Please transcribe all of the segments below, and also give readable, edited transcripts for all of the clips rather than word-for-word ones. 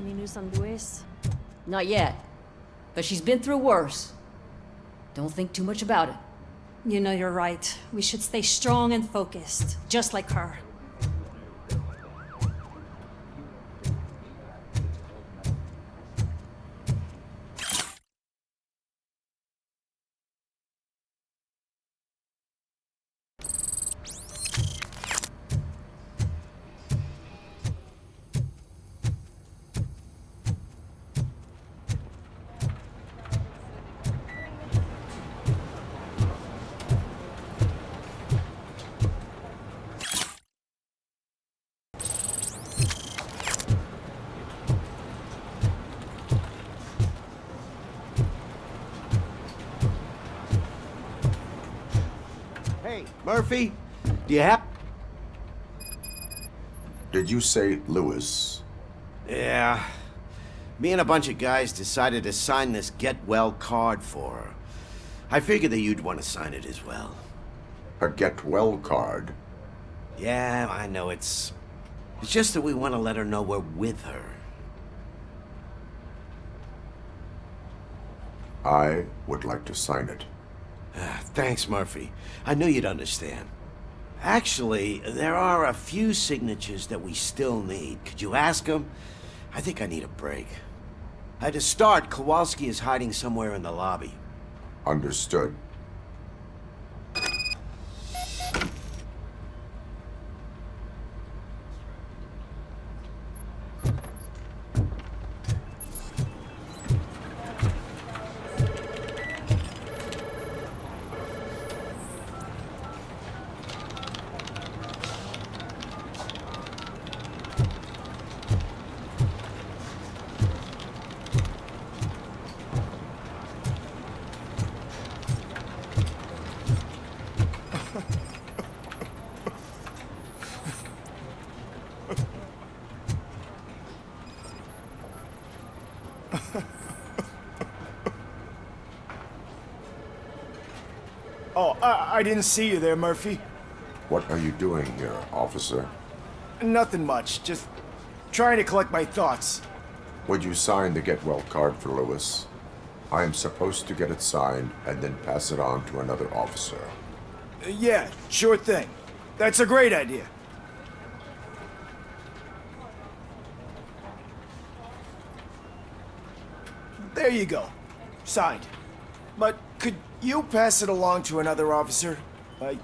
Any news on Luis? Not yet. But she's been through worse. Don't think too much about it. You know you're right. We should stay strong and focused, just like her. Hey, Murphy, do you have... Did you say Lewis? Yeah. Me and a bunch of guys decided to sign this get well card for her. I figured that you'd want to sign it as well. A get well card? Yeah, I know it's just that we want to let her know we're with her. I would like to sign it. Thanks, Murphy. I knew you'd understand. Actually, there are a few signatures that we still need. Could you ask them? I think I need a break. To start, Kowalski is hiding somewhere in the lobby. Understood. Oh, I didn't see you there, Murphy. What are you doing here, officer? Nothing much, just trying to collect my thoughts. Would you sign the get well card for Lewis? I am supposed to get it signed and then pass it on to another officer. Yeah, sure thing. That's a great idea. There you go. Signed. But could you pass it along to another officer? I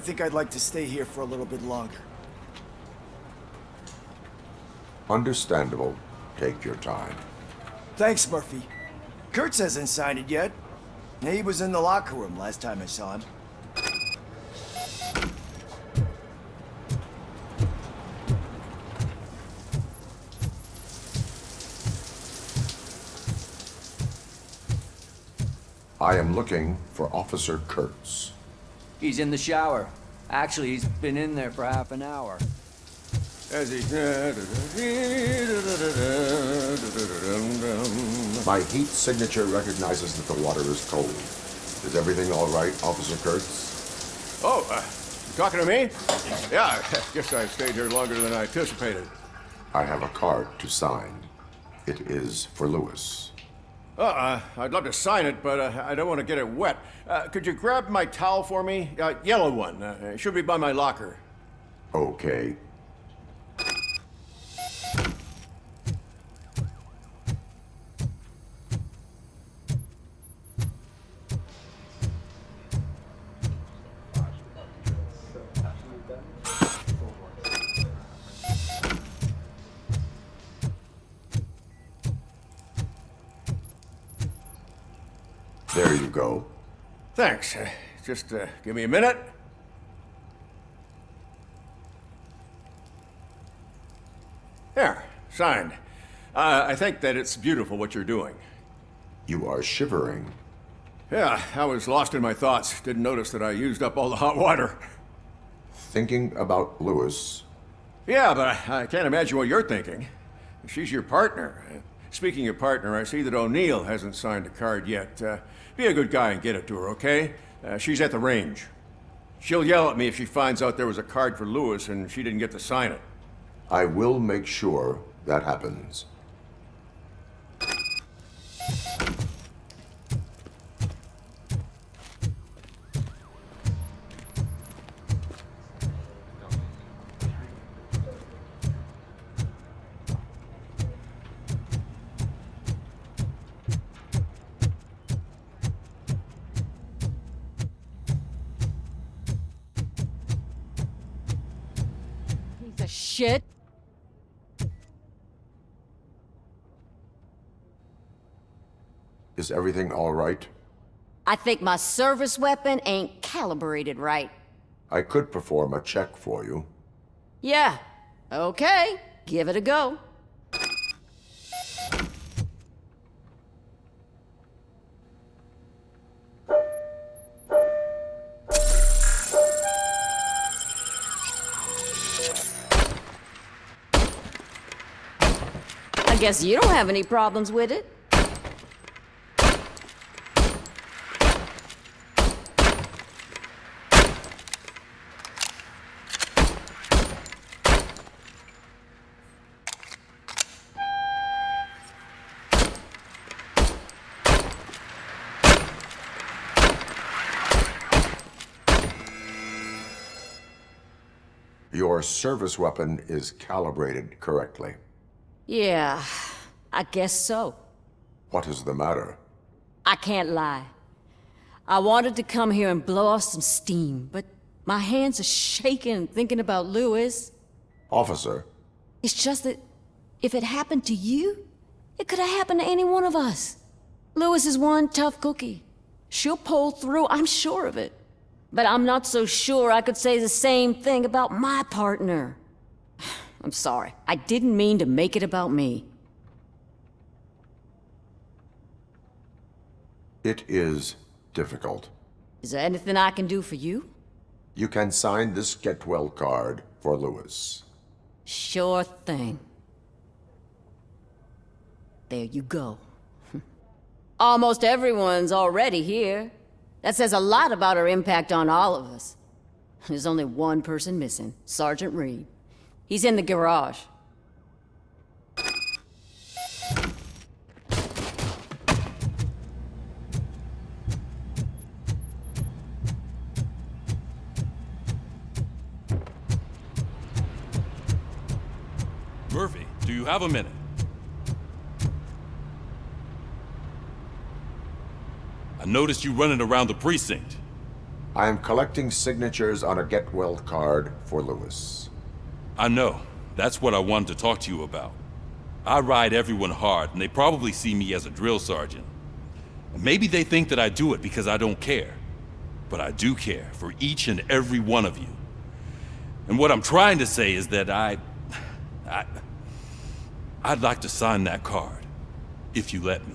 think I'd like to stay here for a little bit longer. Understandable. Take your time. Thanks, Murphy. Kurtz hasn't signed it yet. He was in the locker room last time I saw him. I am looking for Officer Kurtz. He's in the shower. Actually, he's been in there for half an hour. As he... My heat signature recognizes that the water is cold. Is everything all right, Officer Kurtz? Oh, you talking to me? Yeah, I guess I stayed here longer than I anticipated. I have a card to sign. It is for Lewis. I'd love to sign it, but I don't want to get it wet. Could you grab my towel for me? Yellow one. It should be by my locker. Okay. There you go. Thanks. Just give me a minute. There, signed. I think that it's beautiful what you're doing. You are shivering. Yeah, I was lost in my thoughts. Didn't notice that I used up all the hot water. Thinking about Lewis. Yeah, but I can't imagine what you're thinking. She's your partner. Speaking of partner, I see that O'Neill hasn't signed a card yet. Be a good guy and get it to her, okay? She's at the range. She'll yell at me if she finds out there was a card for Lewis and she didn't get to sign it. I will make sure that happens. shit. Is everything all right? I think my service weapon ain't calibrated right. I could perform a check for you. Yeah, okay. Give it a go. I guess you don't have any problems with it. Your service weapon is calibrated correctly. Yeah, I guess so. What is the matter? I can't lie. I wanted to come here and blow off some steam, but my hands are shaking thinking about Lewis. Officer, It's just that if it happened to you, it could have happened to any one of us. Lewis is one tough cookie. She'll pull through, I'm sure of it. But I'm not so sure I could say the same thing about my partner. I'm sorry. I didn't mean to make it about me. it is difficult. Is there anything I can do for you? You can sign this get well card for Lewis. Sure thing. There you go. Almost everyone's already here. That says a lot about her impact on all of us. There's only one person missing, Sergeant Reed. He's in the garage. Murphy, do you have a minute? I noticed you running around the precinct. I am collecting signatures on a get well card for Lewis. I know. That's what I wanted to talk to you about. I ride everyone hard, and they probably see me as a drill sergeant. Maybe they think that I do it because I don't care. But I do care for each and every one of you. And what I'm trying to say is that I'd like to sign that card, if you let me.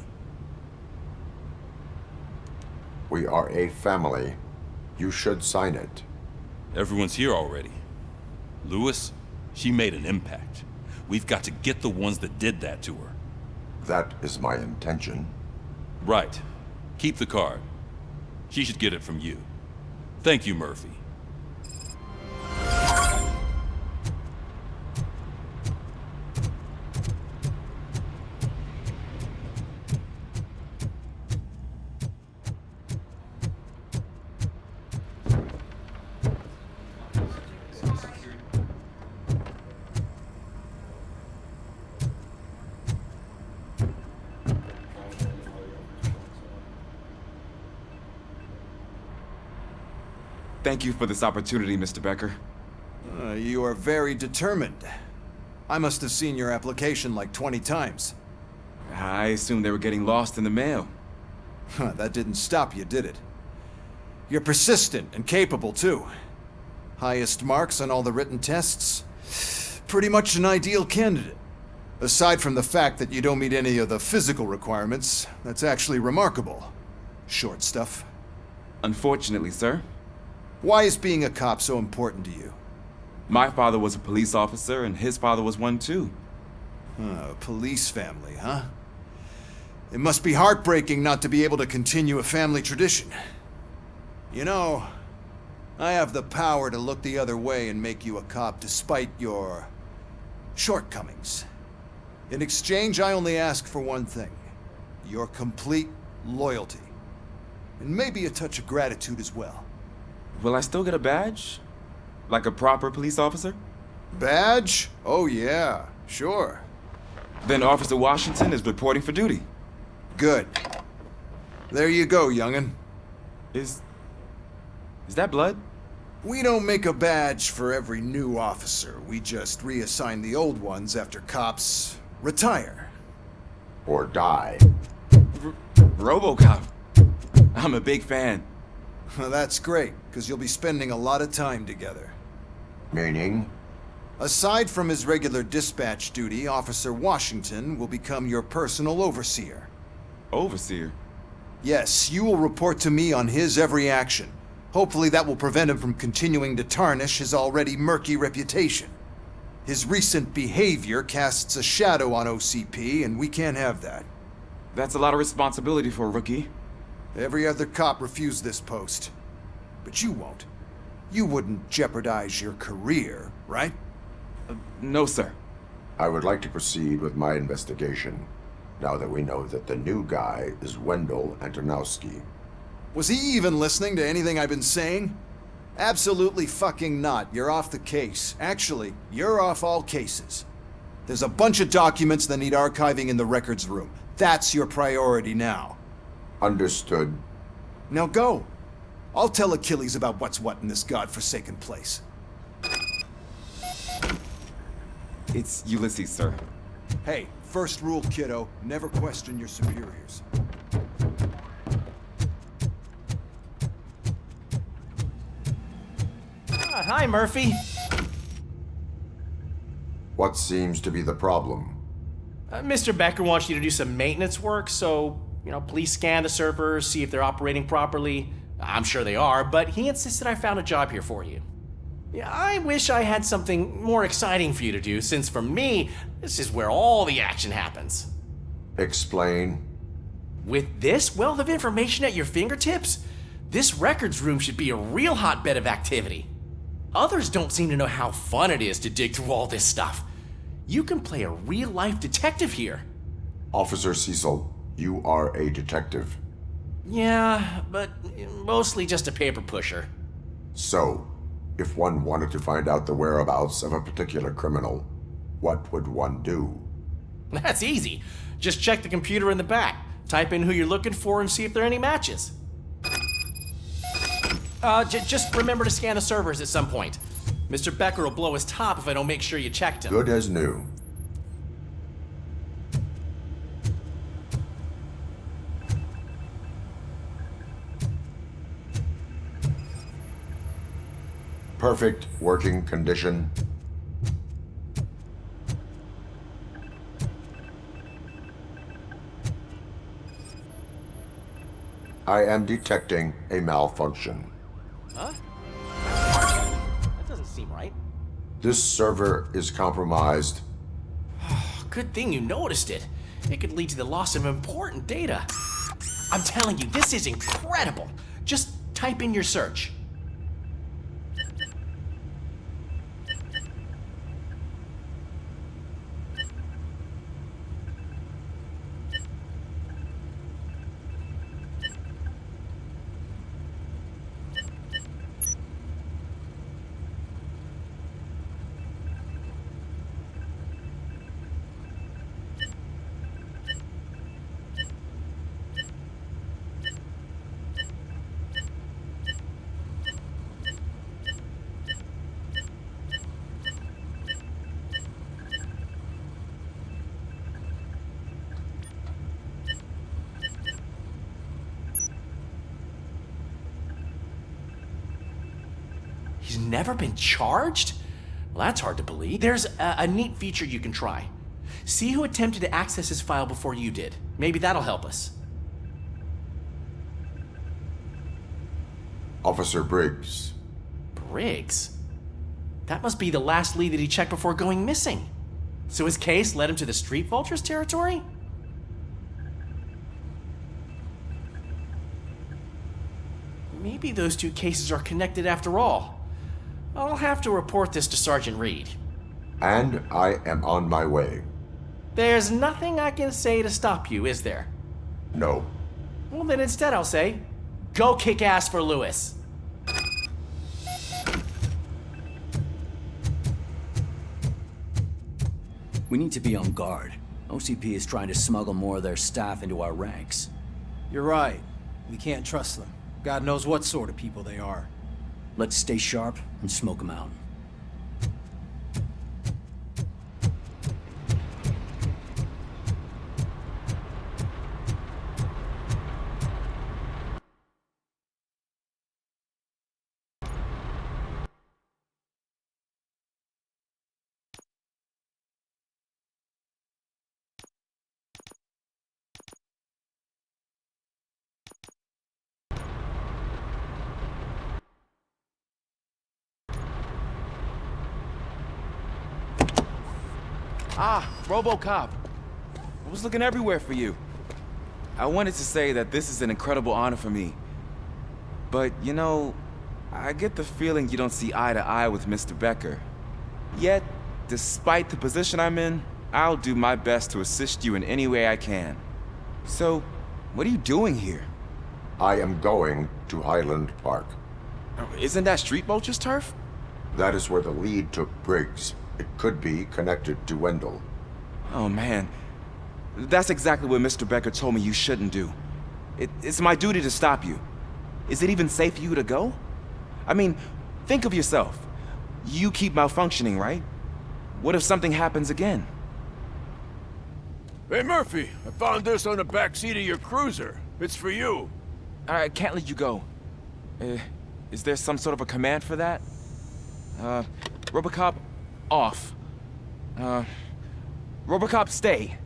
We are a family. You should sign it. Everyone's here already. Lewis, she made an impact. We've got to get the ones that did that to her. That is my intention. Right. Keep the card. She should get it from you. Thank you, Murphy. Thank you for this opportunity, Mr. Becker. You are very determined. I must have seen your application like 20 times. I assumed they were getting lost in the mail. That didn't stop you, did it? You're persistent and capable, too. Highest marks on all the written tests. Pretty much an ideal candidate. Aside from the fact that you don't meet any of the physical requirements, that's actually remarkable. Short stuff. Unfortunately, sir. Why is being a cop so important to you? My father was a police officer, and his father was one too. A police family, huh? It must be heartbreaking not to be able to continue a family tradition. You know, I have the power to look the other way and make you a cop despite your shortcomings. In exchange, I only ask for one thing. Your complete loyalty. And maybe a touch of gratitude as well. Will I still get a badge? Like a proper police officer? Badge? Oh yeah, sure. Then Officer Washington is reporting for duty. Good. There you go, young'un. Is that blood? We don't make a badge for every new officer. We just reassign the old ones after cops retire. Or die. RoboCop. I'm a big fan. Well, that's great, because you'll be spending a lot of time together. Meaning? Aside from his regular dispatch duty, Officer Washington will become your personal overseer. Overseer. Yes, you will report to me on his every action. Hopefully that will prevent him from continuing to tarnish his already murky reputation. His recent behavior casts a shadow on OCP, and we can't have that. That's a lot of responsibility for a rookie. Every other cop refused this post. But you won't. You wouldn't jeopardize your career, right? No, sir. I would like to proceed with my investigation, now that we know that the new guy is Wendell Antonowski. Was he even listening to anything I've been saying? Absolutely fucking not. You're off the case. Actually, you're off all cases. There's a bunch of documents that need archiving in the records room. That's your priority now. Understood. Now go. I'll tell Achilles about what's what in this godforsaken place. It's Ulysses, sir. Hey, first rule, kiddo. Never question your superiors. Hi, Murphy. What seems to be the problem? Mr. Becker wants you to do some maintenance work, so, please scan the servers, see if they're operating properly. I'm sure they are, but he insisted I found a job here for you. Yeah, I wish I had something more exciting for you to do, since for me, this is where all the action happens. Explain. With this wealth of information at your fingertips, this records room should be a real hotbed of activity. Others don't seem to know how fun it is to dig through all this stuff. You can play a real-life detective here. Officer Cecil, you are a detective. Yeah, but mostly just a paper pusher. So, if one wanted to find out the whereabouts of a particular criminal, what would one do? That's easy. Just check the computer in the back, type in who you're looking for, and see if there are any matches. Just remember to scan the servers at some point. Mr. Becker will blow his top if I don't make sure you checked him. Good as new. Perfect working condition. I am detecting a malfunction. Huh? That doesn't seem right. This server is compromised. Good thing you noticed it. It could lead to the loss of important data. I'm telling you, this is incredible. Just type in your search. He's never been charged? Well, that's hard to believe. There's a neat feature you can try. See who attempted to access his file before you did. Maybe that'll help us. Officer Briggs. Briggs? That must be the last lead that he checked before going missing. So his case led him to the Street Vultures territory? Maybe those two cases are connected after all. I'll have to report this to Sergeant Reed. And I am on my way. There's nothing I can say to stop you, is there? No. Well, then instead I'll say, go kick ass for Lewis. We need to be on guard. OCP is trying to smuggle more of their staff into our ranks. You're right. We can't trust them. God knows what sort of people they are. Let's stay sharp and smoke them out. Ah, RoboCop. I was looking everywhere for you. I wanted to say that this is an incredible honor for me. But, you know, I get the feeling you don't see eye to eye with Mr. Becker. Yet, despite the position I'm in, I'll do my best to assist you in any way I can. So, what are you doing here? I am going to Highland Park. Isn't that Street Vulture's turf? That is where the lead took Briggs. It could be connected to Wendell. Oh, man. That's exactly what Mr. Becker told me you shouldn't do. It's my duty to stop you. Is it even safe for you to go? I mean, think of yourself. You keep malfunctioning, right? What if something happens again? Hey, Murphy, I found this on the back seat of your cruiser. It's for you. I can't let you go. Is there some sort of a command for that? RoboCop, off. RoboCop, stay.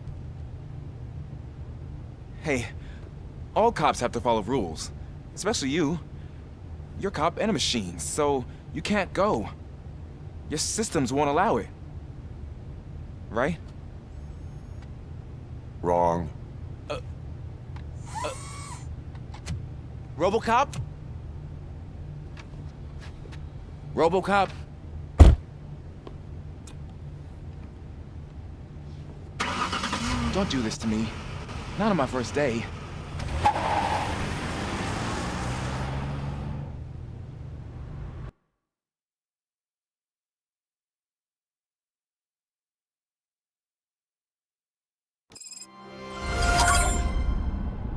Hey, all cops have to follow rules. Especially you. You're a cop and a machine, so you can't go. Your systems won't allow it. Right? Wrong. RoboCop? RoboCop? Don't do this to me. Not on my first day.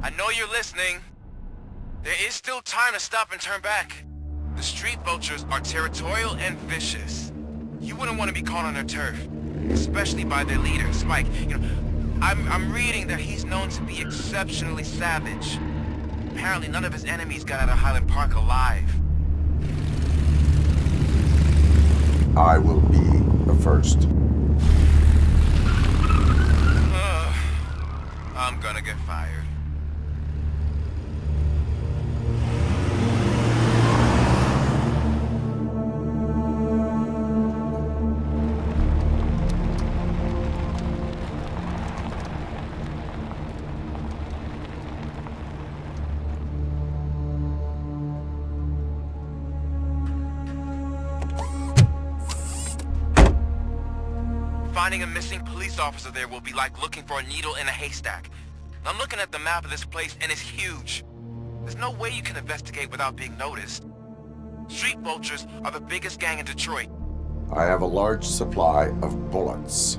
I know you're listening. There is still time to stop and turn back. The street vultures are territorial and vicious. You wouldn't want to be caught on their turf, especially by their leader, Spike. You know, I'm reading that he's known to be exceptionally savage. Apparently none of his enemies got out of Highland Park alive. I will be the first. I'm gonna get fired. Finding a missing police officer there will be like looking for a needle in a haystack. I'm looking at the map of this place and it's huge. There's no way you can investigate without being noticed. Street vultures are the biggest gang in Detroit. I have a large supply of bullets.